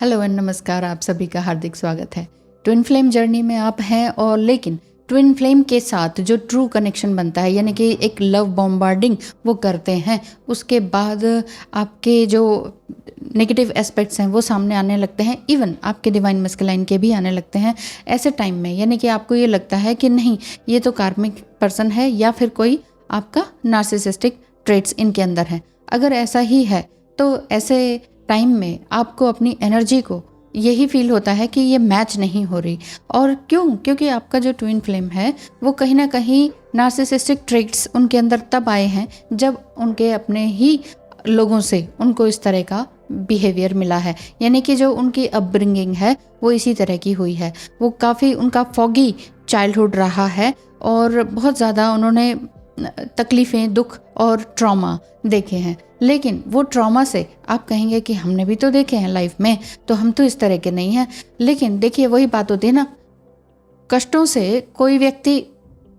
Hello and नमस्कार, आप सभी का हार्दिक स्वागत है। ट्विन फ्लेम जर्नी में आप हैं और लेकिन ट्विन फ्लेम के साथ जो ट्रू कनेक्शन बनता है, यानी कि एक लव बॉम्बार्डिंग वो करते हैं, उसके बाद आपके जो नेगेटिव एस्पेक्ट्स हैं वो सामने आने लगते हैं, इवन आपके डिवाइन मस्कुलाइन के भी आने लगते हैं ऐसे टाइम में। यानी कि आपको ये लगता है कि नहीं, ये तो कार्मिक पर्सन है या फिर कोई आपका नार्सिसिस्टिक ट्रेट्स इनके अंदर है। अगर ऐसा ही है तो ऐसे टाइम में आपको अपनी एनर्जी को यही फील होता है कि ये मैच नहीं हो रही। और क्यों? क्योंकि आपका जो ट्विन फ्लेम है वो कहीं ना कहीं नार्सिसिस्टिक ट्रेट्स उनके अंदर तब आए हैं जब उनके अपने ही लोगों से उनको इस तरह का बिहेवियर मिला है, यानी कि जो उनकी अपब्रिंगिंग है वो इसी तरह की हुई है। वो काफ़ी उनका फॉगी चाइल्डहुड रहा है और बहुत ज़्यादा उन्होंने तकलीफ़ें, दुख और ट्रॉमा देखे हैं। लेकिन वो ट्रॉमा से आप कहेंगे कि हमने भी तो देखे हैं लाइफ में, तो हम तो इस तरह के नहीं हैं। लेकिन देखिए, वही बात होती है ना, कष्टों से कोई व्यक्ति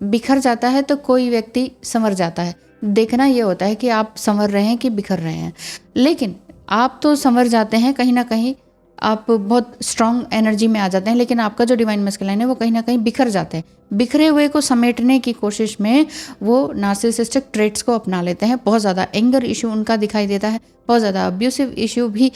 बिखर जाता है तो कोई व्यक्ति संवर जाता है। देखना ये होता है कि आप संवर रहे हैं कि बिखर रहे हैं। लेकिन आप तो संवर जाते हैं, कहीं ना कहीं आप बहुत स्ट्रॉन्ग एनर्जी में आ जाते हैं, लेकिन आपका जो डिवाइन मस्कुलाइन है वो कहीं ना कहीं बिखर जाते हैं। बिखरे हुए को समेटने की कोशिश में वो नार्सिसिस्टिक ट्रेट्स को अपना लेते हैं। बहुत ज़्यादा एंगर इशू उनका दिखाई देता है, बहुत ज़्यादा अब्यूसिव इशू भी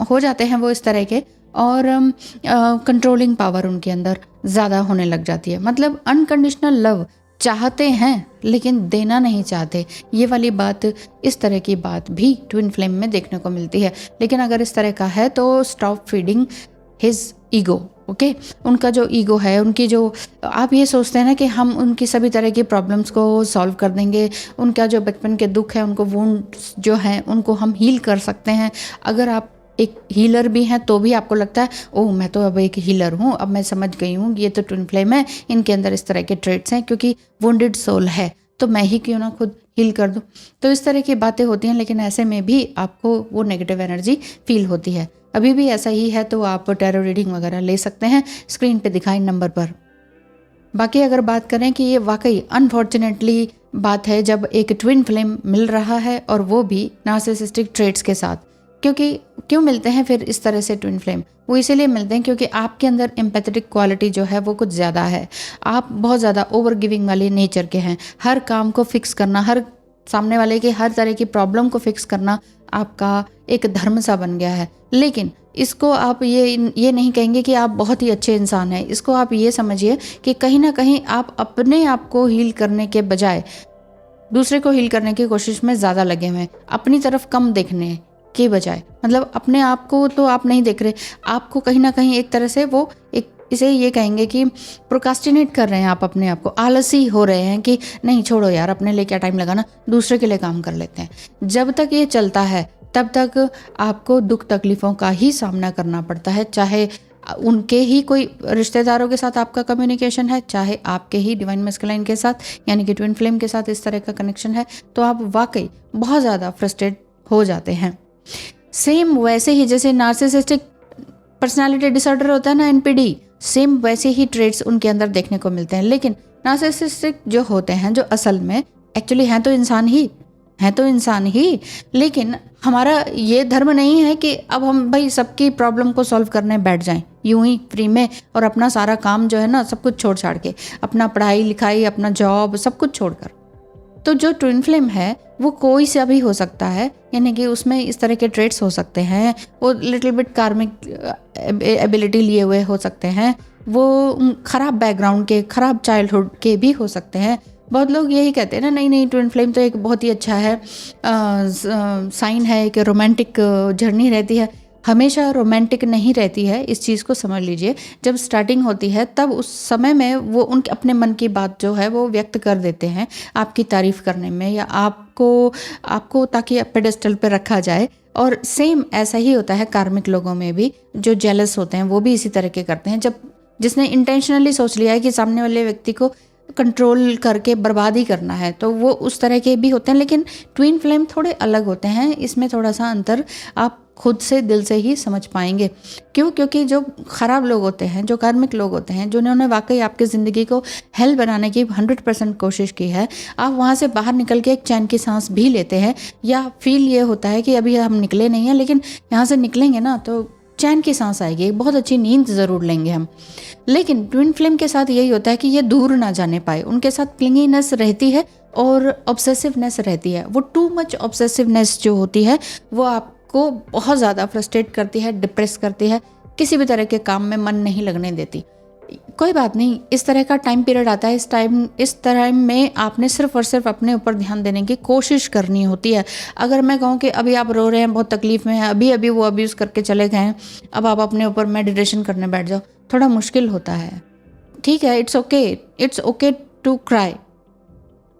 हो जाते हैं वो इस तरह के, और कंट्रोलिंग पावर उनके अंदर ज़्यादा होने लग जाती है। मतलब अनकंडीशनल लव चाहते हैं लेकिन देना नहीं चाहते। ये वाली बात, इस तरह की बात भी ट्विन फ्लेम में देखने को मिलती है। लेकिन अगर इस तरह का है तो stop feeding his ego. Okay, उनका जो ईगो है, उनकी जो, आप ये सोचते हैं ना कि हम उनकी सभी तरह की प्रॉब्लम्स को सॉल्व कर देंगे, उनका जो बचपन के दुख है, उनको वुंड्स जो हैं उनको हम हील कर सकते हैं। अगर आप एक हीलर भी हैं तो भी आपको लगता है ओह, मैं तो अब एक हीलर हूँ, अब मैं समझ गई हूँ ये तो ट्विन फ्लेम है, इनके अंदर इस तरह के ट्रेट्स हैं, क्योंकि वुंडेड सोल है तो मैं ही क्यों ना खुद हील कर दूँ। तो इस तरह की बातें होती हैं। लेकिन ऐसे में भी आपको वो नेगेटिव एनर्जी फील होती है। अभी भी ऐसा ही है तो आप टैरो रीडिंग वगैरह ले सकते हैं स्क्रीन पे दिखाए नंबर पर। बाकी अगर बात करें कि ये वाकई अनफॉर्चुनेटली बात है जब एक ट्विन फ्लेम मिल रहा है और वो भी नार्सिसिस्टिक ट्रेट्स के साथ। क्योंकि क्यों मिलते हैं फिर इस तरह से ट्विन फ्लेम? वो इसीलिए मिलते हैं क्योंकि आपके अंदर एम्पैथेटिक क्वालिटी जो है वो कुछ ज़्यादा है। आप बहुत ज़्यादा ओवर गिविंग वाले नेचर के हैं। हर काम को फिक्स करना, हर सामने वाले की हर तरह की प्रॉब्लम को फिक्स करना आपका एक धर्म सा बन गया है। लेकिन इसको आप ये नहीं कहेंगे कि आप बहुत ही अच्छे इंसान हैं। इसको आप ये समझिए कि कहीं ना कहीं आप अपने आप को हील करने के बजाय दूसरे को हील करने की कोशिश में ज़्यादा लगे हुए हैं, अपनी तरफ कम देखने के बजाय। मतलब अपने आप को तो आप नहीं देख रहे, आपको कहीं ना कहीं एक तरह से वो एक, इसे ये कहेंगे कि प्रोकास्टिनेट कर रहे हैं आप अपने आप को, आलसी हो रहे हैं कि नहीं छोड़ो यार, अपने लिए क्या टाइम लगाना, दूसरे के लिए काम कर लेते हैं। जब तक ये चलता है तब तक आपको दुख तकलीफ़ों का ही सामना करना पड़ता है। चाहे उनके ही कोई रिश्तेदारों के साथ आपका कम्युनिकेशन है, चाहे आपके ही डिवाइन मस्कुलाइन के साथ यानी कि ट्विन फ्लेम के साथ इस तरह का कनेक्शन है, तो आप वाकई बहुत ज़्यादा फ्रस्ट्रेट हो जाते हैं। सेम वैसे ही जैसे नार्सिसिस्टिक पर्सनालिटी डिसऑर्डर होता है ना, एनपीडी, सेम वैसे ही ट्रेट्स उनके अंदर देखने को मिलते हैं। लेकिन नार्सिसिस्टिक जो होते हैं, जो असल में एक्चुअली हैं तो इंसान ही, लेकिन हमारा ये धर्म नहीं है कि अब हम भाई सबकी प्रॉब्लम को सॉल्व करने बैठ जाएं यूं ही फ्री में, और अपना सारा काम जो है ना सब कुछ छोड़ छाड़ के, अपना पढ़ाई लिखाई, अपना जॉब, सब कुछ छोड़कर। तो जो ट्विन फ्लेम है वो कोई सा भी हो सकता है, यानी कि उसमें इस तरह के ट्रेट्स हो सकते हैं। वो लिटिल बिट कार्मिक एबिलिटी लिए हुए हो सकते हैं, वो खराब बैकग्राउंड के, खराब चाइल्डहुड के भी हो सकते हैं। बहुत लोग यही कहते हैं ना, नहीं ट्विन फ्लेम तो एक बहुत ही अच्छा है साइन है, एक रोमांटिक जर्नी रहती है। हमेशा रोमांटिक नहीं रहती है, इस चीज़ को समझ लीजिए। जब स्टार्टिंग होती है तब उस समय में वो उनके अपने मन की बात जो है वो व्यक्त कर देते हैं आपकी तारीफ़ करने में, या आपको ताकि पेडेस्टल पे रखा जाए। और सेम ऐसा ही होता है कार्मिक लोगों में भी, जो जेलस होते हैं वो भी इसी तरह के करते हैं। जब जिसने इंटेंशनली सोच लिया है कि सामने वाले व्यक्ति को कंट्रोल करके बर्बाद ही करना है, तो वो उस तरह के भी होते हैं। लेकिन ट्विन फ्लेम थोड़े अलग होते हैं, इसमें थोड़ा सा अंतर आप खुद से दिल से ही समझ पाएंगे। क्यों? क्योंकि जो खराब लोग होते हैं, जो कार्मिक लोग होते हैं, जिन्होंने वाकई आपकी ज़िंदगी को हेल बनाने की 100% कोशिश की है, आप वहाँ से बाहर निकल के एक चैन की सांस भी लेते हैं, या फील ये होता है कि अभी हम निकले नहीं हैं, लेकिन यहाँ से निकलेंगे ना तो चैन की सांस आएगी, एक बहुत अच्छी नींद ज़रूर लेंगे हम। लेकिन ट्विन फ्लेम के साथ यही होता है कि ये दूर ना जाने पाए, उनके साथ क्लिंगीनेस रहती है और ऑब्सेसिवनेस रहती है। वो टू मच ऑब्सेसिवनेस जो होती है वो आपको बहुत ज़्यादा फ्रस्ट्रेट करती है, डिप्रेस करती है, किसी भी तरह के काम में मन नहीं लगने देती। कोई बात नहीं, इस तरह का टाइम पीरियड आता है, इस टाइम में आपने सिर्फ और सिर्फ अपने ऊपर ध्यान देने की कोशिश करनी होती है। अगर मैं कहूँ कि अभी आप रो रहे हैं, बहुत तकलीफ में हैं, अभी अभी वो अब्यूज़ करके चले गए हैं, अब आप अपने ऊपर मेडिटेशन करने बैठ जाओ, थोड़ा मुश्किल होता है। ठीक है, इट्स ओके टू क्राई,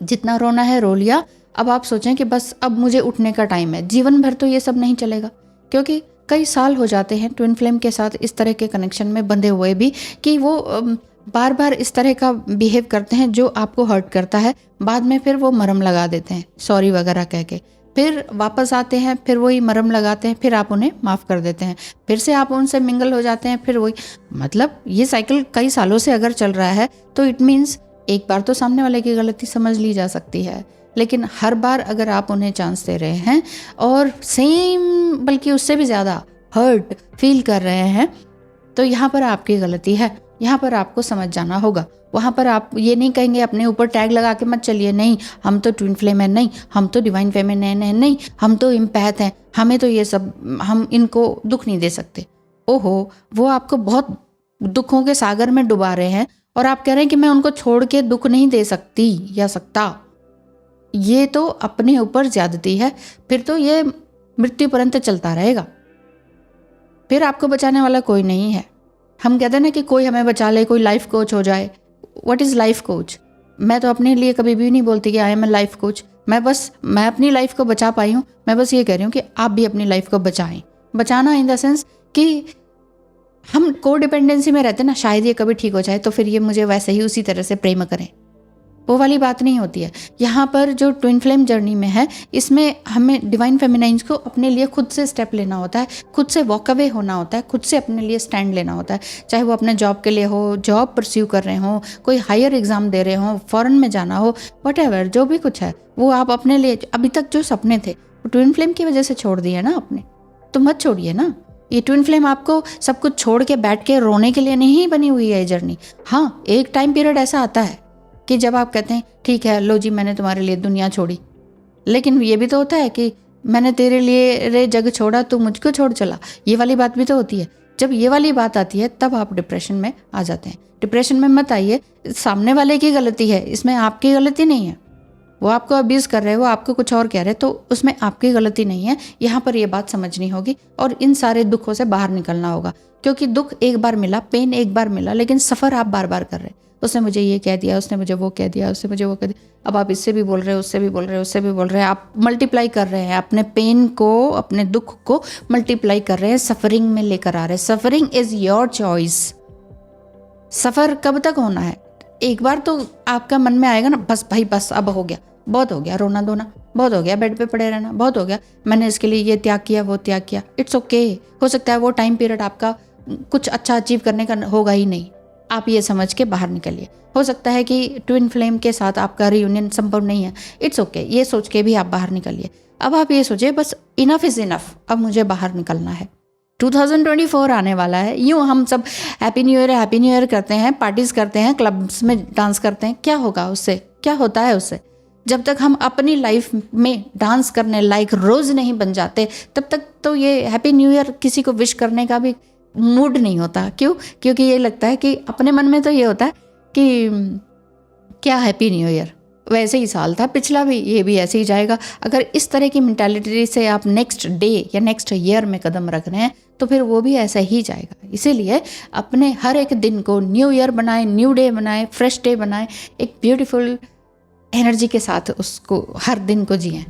जितना रोना है रो लिया। अब आप सोचें कि बस अब मुझे उठने का टाइम है। जीवन भर तो ये सब नहीं चलेगा, क्योंकि कई साल हो जाते हैं ट्विन फ्लेम के साथ इस तरह के कनेक्शन में बंधे हुए भी कि वो बार बार इस तरह का बिहेव करते हैं जो आपको हर्ट करता है। बाद में फिर वो मरहम लगा देते हैं सॉरी वगैरह कह के, फिर वापस आते हैं, फिर वही मरहम लगाते हैं, फिर आप उन्हें माफ़ कर देते हैं, फिर से आप उनसे मिंगल हो जाते हैं, फिर वही। मतलब ये साइकिल कई सालों से अगर चल रहा है तो इट मीन्स एक बार तो सामने वाले की गलती समझ ली जा सकती है, लेकिन हर बार अगर आप उन्हें चांस दे रहे हैं और सेम बल्कि उससे भी ज़्यादा हर्ट फील कर रहे हैं, तो यहाँ पर आपकी गलती है। यहाँ पर आपको समझ जाना होगा। वहाँ पर आप ये नहीं कहेंगे, अपने ऊपर टैग लगा के मत चलिए, नहीं हम तो ट्विन फ्लेम है, नहीं हम तो डिवाइन फेमिनिन है, नहीं हम तो इम्पैथ हैं, हमें तो ये सब, हम इनको दुख नहीं दे सकते। ओहो, वो आपको बहुत दुखों के सागर में डुबा रहे हैं और आप कह रहे हैं कि मैं उनको छोड़ के दुख नहीं दे सकती या सकता। ये तो अपने ऊपर ज्यादती है, फिर तो ये मृत्यु पर्यंत चलता रहेगा, फिर आपको बचाने वाला कोई नहीं है। हम कहते हैं ना कि कोई हमें बचा ले, कोई लाइफ कोच हो जाए। What is life coach? मैं तो अपने लिए कभी भी नहीं बोलती कि I am a life coach. मैं अपनी लाइफ को बचा पाई हूँ। मैं बस ये कह रही हूँ कि आप भी अपनी लाइफ को बचाएं। बचाना इन द सेंस कि हम को डिपेंडेंसी में रहते हैं ना, शायद ये कभी ठीक हो जाए तो फिर ये मुझे वैसे ही उसी तरह से प्रेम करें, वो वाली बात नहीं होती है। यहाँ पर जो ट्विन फ्लेम जर्नी में है, इसमें हमें डिवाइन फेमिनाइन्स को अपने लिए खुद से स्टेप लेना होता है, खुद से वॉक अवे होना होता है, खुद से अपने लिए स्टैंड लेना होता है। चाहे वो अपने जॉब के लिए हो, जॉब परस्यू कर रहे हो, कोई हायर एग्जाम दे रहे हो, फॉरेन में जाना हो, वट जो भी कुछ है वो आप अपने लिए अभी तक जो सपने थे वो ट्विन फ्लेम की वजह से छोड़ दिए ना आपने, तो मत छोड़िए ना। ये ट्विन फ्लेम आपको सब कुछ छोड़ के बैठ के रोने के लिए नहीं बनी हुई है ये जर्नी। हाँ, एक टाइम पीरियड ऐसा आता है कि जब आप कहते हैं ठीक है लो जी मैंने तुम्हारे लिए दुनिया छोड़ी, लेकिन ये भी तो होता है कि मैंने तेरे लिए रे जग छोड़ा तू मुझको छोड़ चला, ये वाली बात भी तो होती है। जब ये वाली बात आती है तब आप डिप्रेशन में आ जाते हैं। डिप्रेशन में मत आइए, सामने वाले की गलती है, इसमें आपकी गलती नहीं है। वो आपको अब्यूज़ कर रहे हैं, वो आपको कुछ और कह रहे हैं, तो उसमें आपकी गलती नहीं है। यहाँ पर ये बात समझनी होगी और इन सारे दुखों से बाहर निकलना होगा, क्योंकि दुख एक बार मिला, पेन एक बार मिला, लेकिन सफ़र आप बार बार कर रहे हैं। उसने मुझे ये कह दिया, उसने मुझे वो कह दिया, उसने मुझे वो कह दिया, अब आप इससे भी बोल रहे हो, उससे भी बोल रहे हो, उससे भी बोल रहे हैं, आप मल्टीप्लाई कर रहे हैं अपने पेन को, अपने दुख को मल्टीप्लाई कर रहे हैं, सफरिंग में लेकर आ रहे हैं। Suffering is your choice. सफ़र कब तक होना है? एक बार तो आपका मन में आएगा ना, बस भाई बस अब हो गया, बहुत हो गया रोना धोना, बहुत हो गया बेड पे पड़े रहना, बहुत हो गया, मैंने इसके लिए ये त्याग किया वो त्याग किया। It's okay. हो सकता है वो टाइम पीरियड आपका कुछ अच्छा अचीव करने का होगा ही नहीं, आप ये समझ के बाहर निकलिए। हो सकता है कि ट्विन फ्लेम के साथ आपका रियूनियन संभव नहीं है, इट्स ओके, ये सोच के भी आप बाहर निकलिए। अब आप ये सोचिए बस इनफ इज़ इनफ, अब मुझे बाहर निकलना है। 2024 आने वाला है, यूँ हम सब हैप्पी न्यू ईयर करते हैं, पार्टीज़ करते हैं, क्लब्स में डांस करते हैं, क्या होगा उससे? क्या होता है उससे? जब तक हम अपनी लाइफ में डांस करने लायक रोज़ नहीं बन जाते, तब तक तो ये हैप्पी न्यू ईयर किसी को विश करने का भी मूड नहीं होता। क्यों? क्योंकि ये लगता है कि अपने मन में तो ये होता है कि क्या हैप्पी न्यू ईयर, वैसे ही साल था पिछला भी, ये भी ऐसे ही जाएगा। अगर इस तरह की मेंटालिटी से आप नेक्स्ट डे या नेक्स्ट ईयर में कदम रख रहे हैं तो फिर वो भी ऐसा ही जाएगा। इसीलिए अपने हर एक दिन को न्यू ईयर बनाएं, न्यू डे बनाएं, फ्रेश डे बनाएं, एक ब्यूटीफुल एनर्जी के साथ उसको हर दिन को जिएं।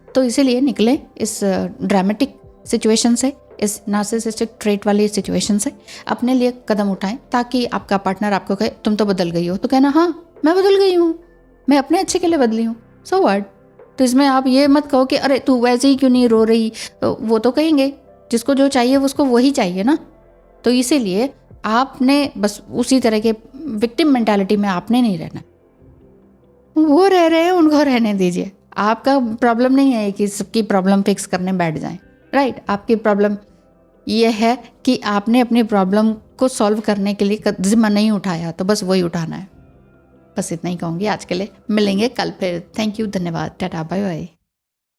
तो इसीलिए निकलें इस ड्रामेटिक सिचुएशन से, इस नार्सिसिस्टिक ट्रेट वाली सिचुएशन से, अपने लिए कदम उठाएं ताकि आपका पार्टनर आपको कहे तुम तो बदल गई हो, तो कहना हाँ मैं बदल गई हूँ, मैं अपने अच्छे के लिए बदली हूँ, सो व्हाट। तो इसमें आप ये मत कहो कि अरे तू वैसे ही क्यों नहीं रो रही, तो वो तो कहेंगे जिसको जो चाहिए उसको वही चाहिए ना। तो इसीलिए आपने बस उसी तरह के विक्टिम मेंटालिटी में आपने नहीं रहना। वो रह रहे हैं, उनको रहने दीजिए। आपका प्रॉब्लम नहीं है कि सबकी प्रॉब्लम फिक्स करने बैठ जाएं, राइट। आपकी प्रॉब्लम ये है कि आपने अपनी प्रॉब्लम को सॉल्व करने के लिए जिम्मा नहीं उठाया, तो बस वही उठाना है। बस इतना ही कहूँगी आज के लिए। मिलेंगे कल फिर। थैंक यू, धन्यवाद, टाटा, बाय बाय।